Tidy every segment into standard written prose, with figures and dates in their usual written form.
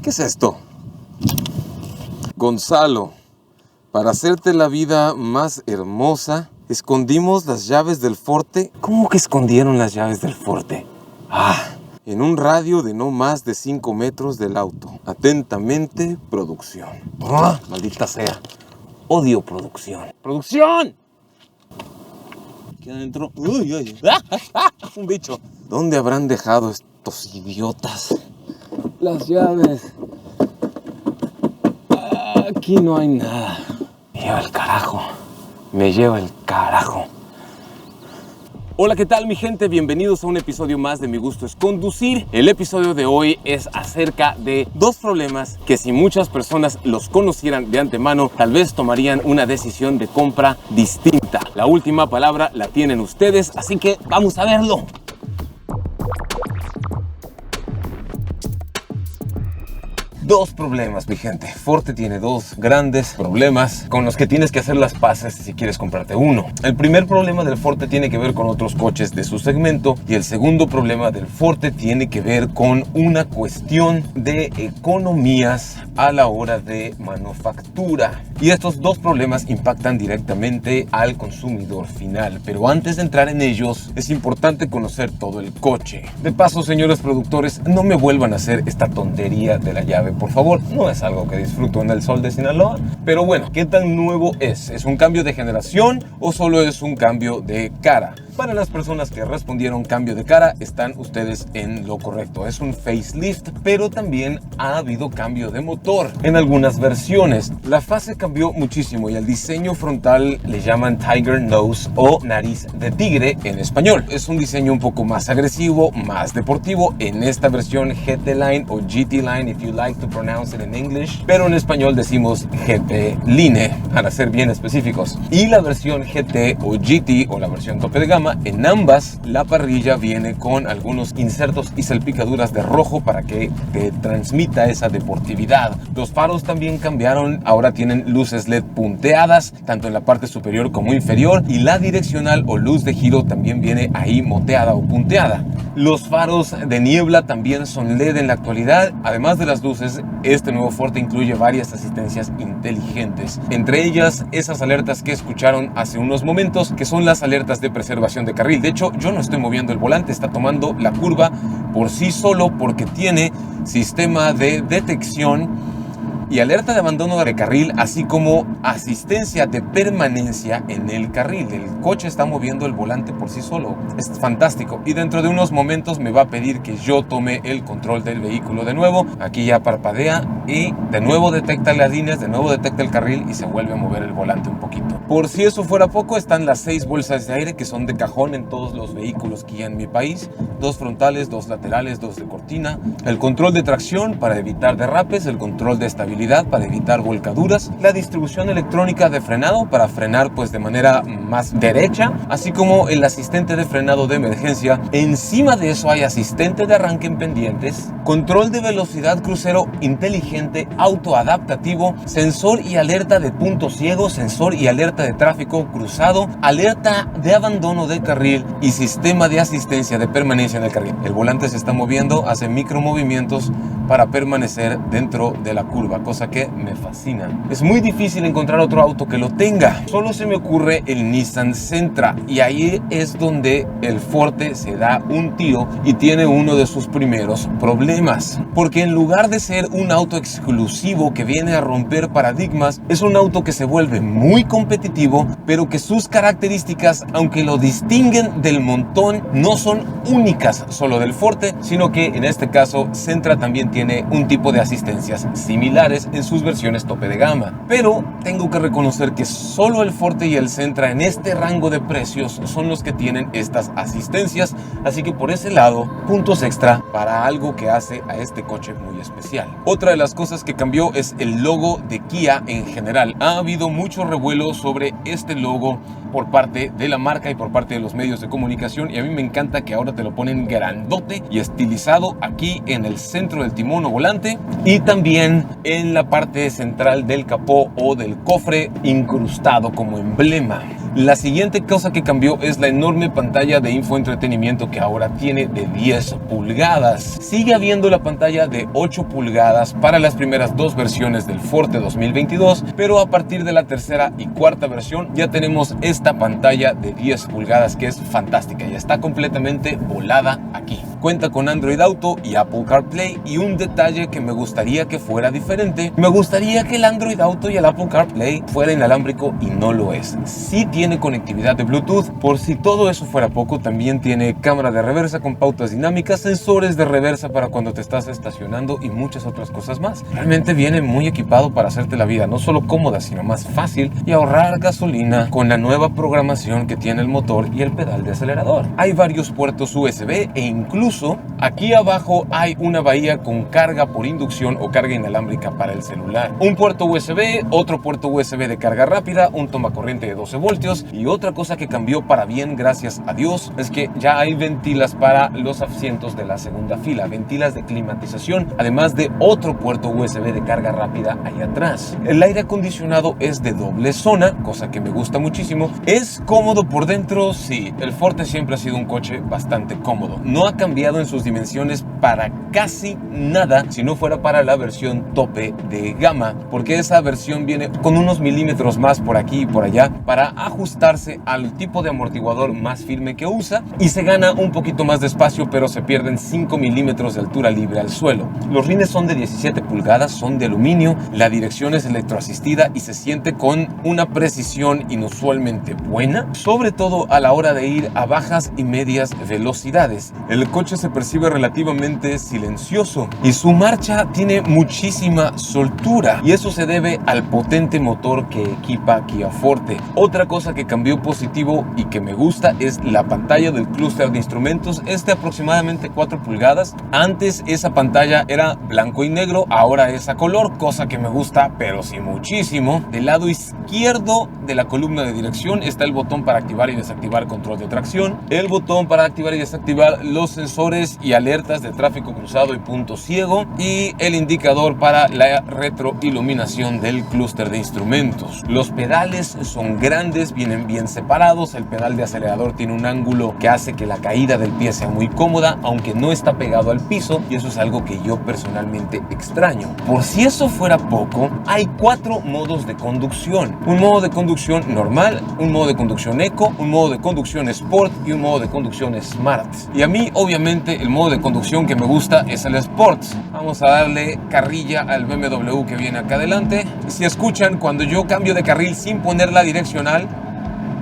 ¿Qué es esto? Gonzalo, para hacerte la vida más hermosa, escondimos las llaves del Forte. ¿Cómo que escondieron las llaves del Forte? En un radio de no más de 5 metros del auto. Atentamente, producción. Maldita sea. Odio producción. ¡Producción! Aquí adentro. ¡Uy! Un bicho. ¿Dónde habrán dejado estos idiotas las llaves? Aquí no hay nada. Me lleva el carajo. Me lleva el carajo. Hola, ¿qué tal mi gente? Bienvenidos a un episodio más de Mi Gusto es Conducir. El episodio de hoy es acerca de dos problemas que si muchas personas los conocieran de antemano, tal vez tomarían una decisión de compra distinta. La última palabra la tienen ustedes, así que vamos a verlo. Dos problemas, mi gente. Forte tiene dos grandes problemas con los que tienes que hacer las paces si quieres comprarte uno. El primer problema del Forte tiene que ver con otros coches de su segmento y el segundo problema del Forte tiene que ver con una cuestión de economías a la hora de manufactura. Y estos dos problemas impactan directamente al consumidor final. Pero antes de entrar en ellos, es importante conocer todo el coche. De paso, señores productores, no me vuelvan a hacer esta tontería de la llave. Por favor, no es algo que disfruto en el sol de Sinaloa. Pero bueno, ¿qué tan nuevo es? ¿Es un cambio de generación o solo es un cambio de cara? Para las personas que respondieron cambio de cara, están ustedes en lo correcto. Es un facelift, pero también ha habido cambio de motor en algunas versiones. La fase cambió muchísimo y el diseño frontal le llaman Tiger Nose o nariz de tigre en español. Es un diseño un poco más agresivo, más deportivo en esta versión GT Line o GT Line, if you like to pronounce it in English. Pero en español decimos GT Line, para ser bien específicos. Y la versión GT o GT o la versión tope de gama, en ambas la parrilla viene con algunos insertos y salpicaduras de rojo para que te transmita esa deportividad. Los faros también cambiaron, ahora tienen luces LED punteadas, tanto en la parte superior como inferior, y la direccional o luz de giro también viene ahí moteada o punteada. Los faros de niebla también son LED en la actualidad. Además de las luces, este nuevo Forte incluye varias asistencias inteligentes, entre ellas esas alertas que escucharon hace unos momentos, que son las alertas de preservación de carril. De hecho, yo no estoy moviendo el volante, está tomando la curva por sí solo porque tiene sistema de detección y alerta de abandono de carril, así como asistencia de permanencia en el carril. El coche está moviendo el volante por sí solo. Es fantástico. Y dentro de unos momentos me va a pedir que yo tome el control del vehículo de nuevo. Aquí ya parpadea y de nuevo detecta las líneas, de nuevo detecta el carril y se vuelve a mover el volante un poquito. Por si eso fuera poco, están las 6 bolsas de aire que son de cajón en todos los vehículos que hay en mi país. 2 frontales, 2 laterales, 2 de cortina. El control de tracción para evitar derrapes, el control de estabilidad para evitar volcaduras, la distribución electrónica de frenado para frenar pues de manera más derecha, así como el asistente de frenado de emergencia. Encima de eso hay asistente de arranque en pendientes, control de velocidad crucero inteligente autoadaptativo, sensor y alerta de punto ciego, sensor y alerta de tráfico cruzado, alerta de abandono de carril y sistema de asistencia de permanencia en el carril. El volante se está moviendo, hace micromovimientos para permanecer dentro de la curva, cosa que me fascina. Es muy difícil encontrar otro auto que lo tenga. Solo se me ocurre el Nissan Sentra, y ahí es donde el Forte se da un tiro y tiene uno de sus primeros problemas, porque en lugar de ser un auto exclusivo que viene a romper paradigmas, es un auto que se vuelve muy competitivo, pero que sus características, aunque lo distinguen del montón, no son únicas solo del Forte, sino que en este caso Sentra también tiene un tipo de asistencias similares en sus versiones tope de gama. Pero tengo que reconocer que solo el Forte y el Sentra en este rango de precios son los que tienen estas asistencias, así que por ese lado, puntos extra para algo que hace a este coche muy especial. Otra de las cosas que cambió es el logo de Kia en general. Ha habido mucho revuelo sobre este logo por parte de la marca y por parte de los medios de comunicación, y a mí me encanta que ahora te lo ponen grandote y estilizado aquí en el centro del timón o volante, y también en la parte central del capó o del cofre incrustado como emblema. La siguiente cosa que cambió es la enorme pantalla de infoentretenimiento que ahora tiene de 10 pulgadas. Sigue habiendo la pantalla de 8 pulgadas para las primeras dos versiones del Forte 2022, pero a partir de la tercera y cuarta versión ya tenemos esta pantalla de 10 pulgadas que es fantástica y está completamente volada aquí. Cuenta con Android Auto y Apple CarPlay, y un detalle que me gustaría que fuera diferente, me gustaría que el Android Auto y el Apple CarPlay fuera inalámbrico y no lo es. Sí tiene conectividad de Bluetooth, por si todo eso fuera poco, también tiene cámara de reversa con pautas dinámicas, sensores de reversa para cuando te estás estacionando y muchas otras cosas más. Realmente viene muy equipado para hacerte la vida no solo cómoda, sino más fácil y ahorrar gasolina con la nueva programación que tiene el motor y el pedal de acelerador. Hay varios puertos USB e incluso aquí abajo hay una bahía con carga por inducción o carga inalámbrica para el celular. Un puerto USB, otro puerto USB de carga rápida, un tomacorriente de 12 voltios y otra cosa que cambió para bien, gracias a Dios, es que ya hay ventilas para los asientos de la segunda fila, ventilas de climatización, además de otro puerto USB de carga rápida ahí atrás. El aire acondicionado es de doble zona, cosa que me gusta muchísimo. ¿Es cómodo por dentro? Sí, el Forte siempre ha sido un coche bastante cómodo. No ha cambiado en sus dimensiones para casi nada si no fuera para la versión tope de gama, porque esa versión viene con unos milímetros más por aquí y por allá para ajustarse al tipo de amortiguador más firme que usa, y se gana un poquito más de espacio, pero se pierden 5 milímetros de altura libre al suelo. Los rines son de 17 pulgadas, son de aluminio, la dirección es electroasistida y se siente con una precisión inusualmente buena, sobre todo a la hora de ir a bajas y medias velocidades. El coche se percibe relativamente silencioso y su marcha tiene muchísima soltura, y eso se debe al potente motor que equipa Kia Forte. Otra cosa que cambió positivo y que me gusta es la pantalla del clúster de instrumentos, es de aproximadamente 4 pulgadas. Antes esa pantalla era blanco y negro, ahora es a color, cosa que me gusta pero sí muchísimo. Del lado izquierdo de la columna de dirección está el botón para activar y desactivar control de tracción, el botón para activar y desactivar los sensores y alertas de tráfico cruzado y punto ciego, y el indicador para la retroiluminación del clúster de instrumentos. Los pedales son grandes, vienen bien separados. El pedal de acelerador tiene un ángulo que hace que la caída del pie sea muy cómoda, aunque no está pegado al piso, y eso es algo que yo personalmente extraño. Por si eso fuera poco, hay 4 modos de conducción: un modo de conducción normal, un modo de conducción eco, un modo de conducción sport y un modo de conducción smart. Y a mí obviamente el modo de conducción que me gusta es el Sport. Vamos a darle carrilla al BMW que viene acá adelante. Si escuchan, cuando yo cambio de carril sin poner la direccional,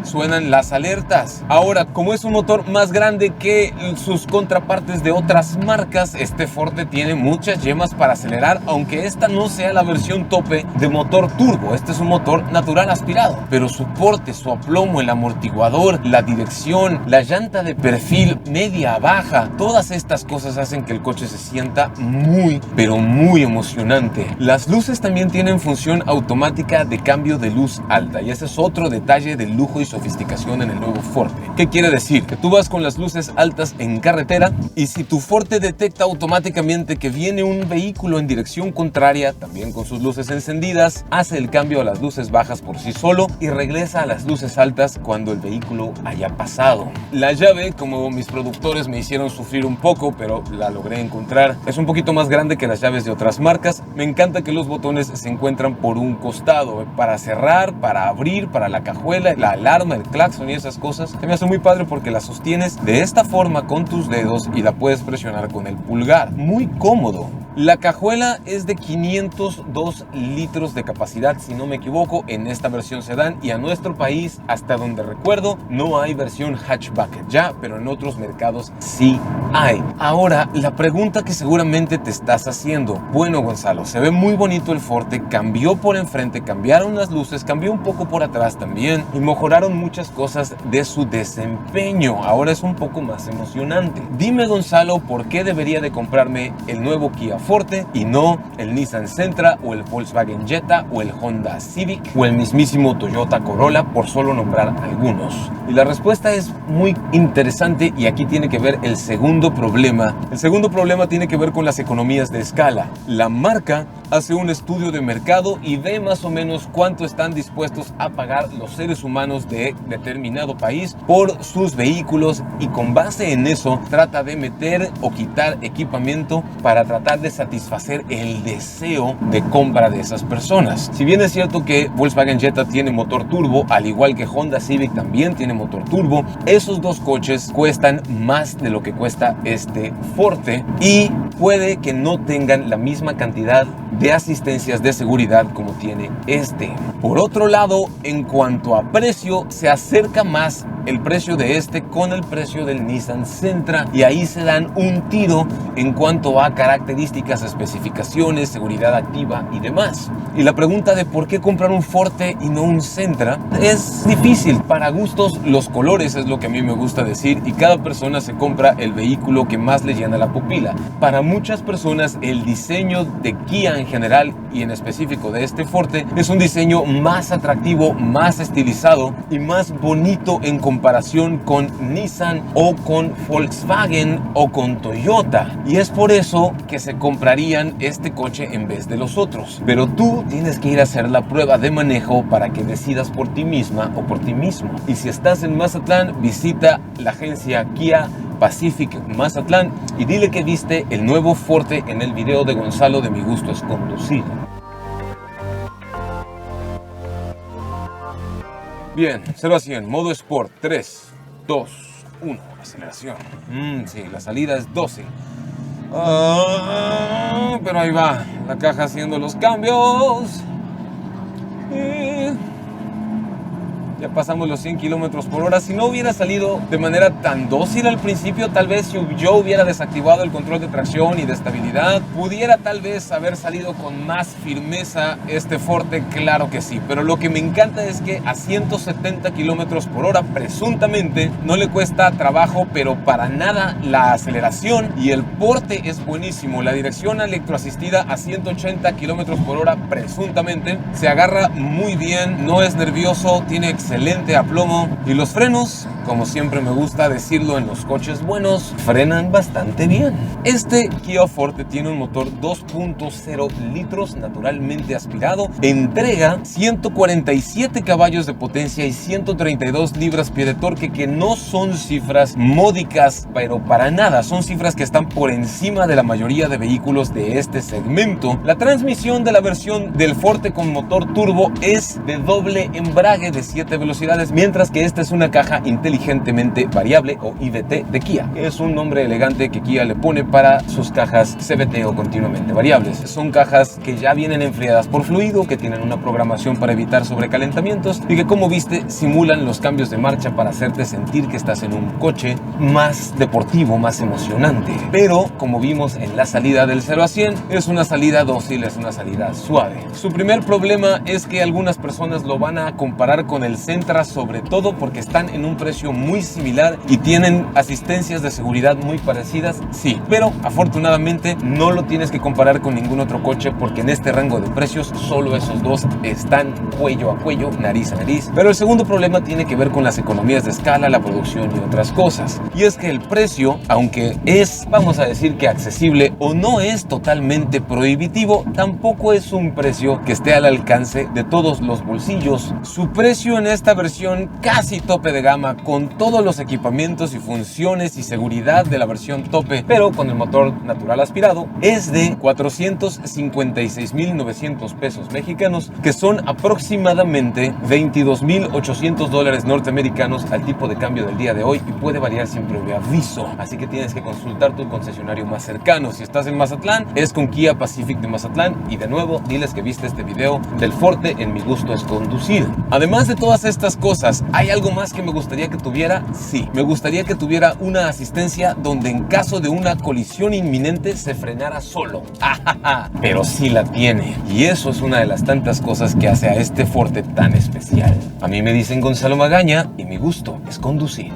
suenan las alertas. Ahora, como es un motor más grande que sus contrapartes de otras marcas, este Forte tiene muchas yemas para acelerar, aunque esta no sea la versión tope de motor turbo. Este es un motor natural aspirado, pero su porte, su aplomo, el amortiguador, la dirección, la llanta de perfil media baja, todas estas cosas hacen que el coche se sienta muy, pero muy emocionante. Las luces también tienen función automática de cambio de luz alta, y ese es otro detalle de lujo y sofisticación en el nuevo Forte. ¿Qué quiere decir? Que tú vas con las luces altas en carretera, y si tu Forte detecta automáticamente que viene un vehículo en dirección contraria, también con sus luces encendidas, hace el cambio a las luces bajas por sí solo y regresa a las luces altas cuando el vehículo haya pasado. La llave, como mis productores me hicieron sufrir un poco, pero la logré encontrar, es un poquito más grande que las llaves de otras marcas. Me encanta que los botones se encuentran por un costado, para cerrar, para abrir, para la cajuela, la alarma, el claxon y esas cosas. Se me hace muy padre porque la sostienes de esta forma con tus dedos y la puedes presionar con el pulgar. Muy cómodo. La cajuela es de 502 litros de capacidad, si no me equivoco, en esta versión sedán, y a nuestro país, hasta donde recuerdo, no hay versión hatchback ya, pero en otros mercados sí hay. Ahora, la pregunta que seguramente te estás haciendo: bueno, Gonzalo, se ve muy bonito el Forte, cambió por enfrente, cambiaron las luces, cambió un poco por atrás también, y mejoraron muchas cosas de su desempeño. Ahora es un poco más emocionante. Dime, Gonzalo, ¿por qué debería de comprarme el nuevo Kia Forte y no el Nissan Sentra o el Volkswagen Jetta o el Honda Civic o el mismísimo Toyota Corolla, por solo nombrar algunos? Y la respuesta es muy interesante y aquí tiene que ver el segundo problema. El segundo problema tiene que ver con las economías de escala. La marca hace un estudio de mercado y ve más o menos cuánto están dispuestos a pagar los seres humanos de determinado país por sus vehículos y con base en eso trata de meter o quitar equipamiento para tratar de satisfacer el deseo de compra de esas personas. Si bien es cierto que Volkswagen Jetta tiene motor turbo, al igual que Honda Civic también tiene motor turbo, esos dos coches cuestan más de lo que cuesta este Forte y puede que no tengan la misma cantidad de asistencias de seguridad como tiene este. Por otro lado, en cuanto a precio, se acerca más el precio de este con el precio del Nissan Sentra y ahí se dan un tiro en cuanto a características, especificaciones, seguridad activa y demás. Y la pregunta de por qué comprar un Forte y no un Sentra es difícil. Para gustos, los colores es lo que a mí me gusta decir y cada persona se compra el vehículo que más le llena la pupila. Para muchas personas, el diseño de Kia en general y en específico de este Forte es un diseño más atractivo, más estilizado y más bonito en comparación con Nissan o con Volkswagen o con Toyota, y es por eso que se comprarían este coche en vez de los otros. Pero tú tienes que ir a hacer la prueba de manejo para que decidas por ti misma o por ti mismo. Y si estás en Mazatlán, visita la agencia Kia Pacific Mazatlán y dile que viste el nuevo Forte en el video de Gonzalo de Mi Gusto es Conducir. Bien, 0 a 100, modo Sport, 3, 2, 1, aceleración. Sí, la salida es 12. Pero ahí va, la caja haciendo los cambios. Ya pasamos los 100 kilómetros por hora. Si no hubiera salido de manera tan dócil al principio, tal vez si yo hubiera desactivado el control de tracción y de estabilidad, pudiera tal vez haber salido con más firmeza este Forte, claro que sí. Pero lo que me encanta es que a 170 kilómetros por hora, presuntamente, no le cuesta trabajo, pero para nada la aceleración y el porte es buenísimo. La dirección electroasistida a 180 kilómetros por hora, presuntamente, se agarra muy bien, no es nervioso, tiene excelente aplomo y los frenos, como siempre me gusta decirlo en los coches buenos, frenan bastante bien. Este Kia Forte tiene un motor 2.0 litros naturalmente aspirado, entrega 147 caballos de potencia y 132 libras-pie de torque, que no son cifras módicas, pero para nada, son cifras que están por encima de la mayoría de vehículos de este segmento. La transmisión de la versión del Forte con motor turbo es de doble embrague de 7 velocidades, mientras que esta es una caja inteligentemente variable o IVT de Kia. Es un nombre elegante que Kia le pone para sus cajas CVT o continuamente variables. Son cajas que ya vienen enfriadas por fluido, que tienen una programación para evitar sobrecalentamientos y que, como viste, simulan los cambios de marcha para hacerte sentir que estás en un coche más deportivo, más emocionante. Pero, como vimos en la salida del 0 a 100, es una salida dócil, es una salida suave. Su primer problema es que algunas personas lo van a comparar con el Sentra, sobre todo porque están en un precio muy similar y tienen asistencias de seguridad muy parecidas, sí, pero afortunadamente no lo tienes que comparar con ningún otro coche porque en este rango de precios solo esos dos están cuello a cuello, nariz a nariz. Pero el segundo problema tiene que ver con las economías de escala, la producción y otras cosas, y es que el precio, aunque es, vamos a decir que accesible o no es totalmente prohibitivo, tampoco es un precio que esté al alcance de todos los bolsillos. Su precio en esta versión casi tope de gama, con todos los equipamientos y funciones y seguridad de la versión tope, pero con el motor natural aspirado, es de 456,900 pesos mexicanos, que son aproximadamente 22,800 dólares norteamericanos al tipo de cambio del día de hoy, y puede variar sin previo aviso, así que tienes que consultar tu concesionario más cercano. Si estás en Mazatlán, es con Kia Pacific de Mazatlán, y de nuevo, diles que viste este video del Forte en Mi Gusto es Conducir. Además de todas estas cosas, ¿hay algo más que me gustaría que tuviera? Sí, me gustaría que tuviera una asistencia donde en caso de una colisión inminente se frenara solo. Pero sí la tiene, y eso es una de las tantas cosas que hace a este Forte tan especial. A mí me dicen Gonzalo Magaña y mi gusto es conducir.